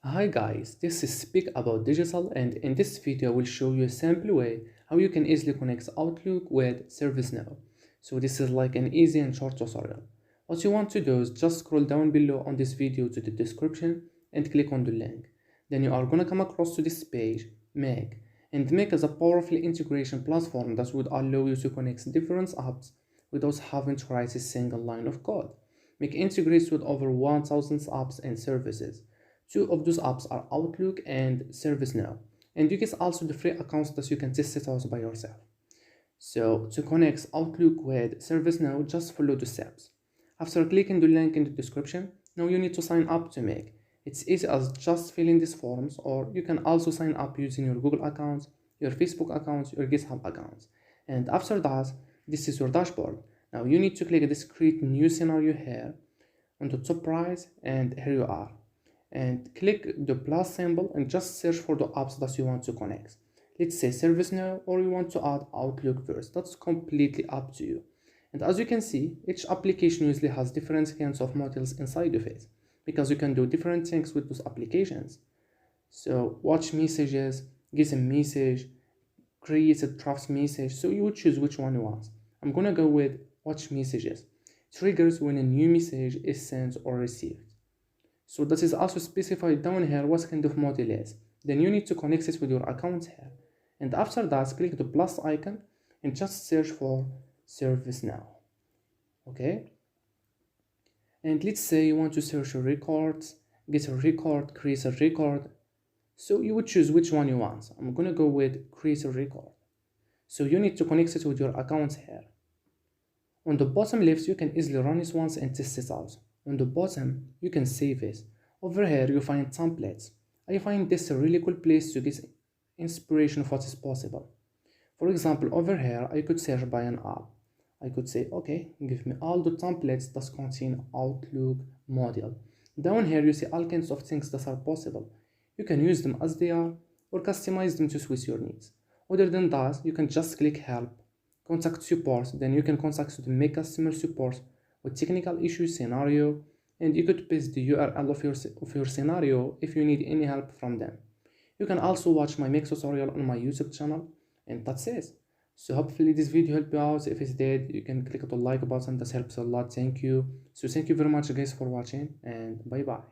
Hi guys, this is Speak About Digital, and in this video I will show you a simple way how you can easily connect Outlook with Servicenow. So this is like an easy and short tutorial. What you want to do is just scroll down below on this video to the description and click on the link. Then you are gonna come across to this page, Make. And Make is a powerful integration platform that would allow you to connect different apps without having to write a single line of code. Make integrates with over 1000 apps and services. Two of those apps are Outlook and ServiceNow, and you get also the free accounts that you can test it out by yourself. So to connect Outlook with ServiceNow, just follow the steps. After clicking the link in the description, now you need to sign up to Make. It's easy as just filling these forms, or you can also sign up using your Google account, your Facebook account, your GitHub account. And after that, this is your dashboard. Now you need to click this create new scenario here on the top right, and here you are. And click the plus symbol and just search for the apps that you want to connect. Let's say ServiceNow, or you want to add Outlook first. That's completely up to you. And as you can see, each application usually has different kinds of modules inside of it, because you can do different things with those applications. So watch messages, get a message, create a draft message. So you would choose which one you want. I'm gonna go with watch messages. Triggers when a new message is sent or received. So that is also specified down here what kind of model is. Then you need to connect it with your account here. And after that, click the plus icon and just search for ServiceNow. Okay? And let's say you want to search a record, get a record, create a record. So you would choose which one you want. I'm gonna go with create a record. So you need to connect it with your account here. On the bottom left, you can easily run it once and test it out. On the bottom, you can save it. Over here, you find templates. I find this a really cool place to get inspiration of what is possible. For example, over here, I could search by an app. I could say, okay, give me all the templates that contain Outlook module. Down here, you see all kinds of things that are possible. You can use them as they are, or customize them to suit your needs. Other than that, you can just click help, contact support, then you can contact the Make customer support with technical issue scenario, and you could paste the URL of your scenario if you need any help from them. You can also watch my Make tutorial on my YouTube channel, and that's it. So hopefully this video helped you out. If it did, you can click the like button, that helps a lot. Thank you. So thank you very much guys for watching, and bye bye.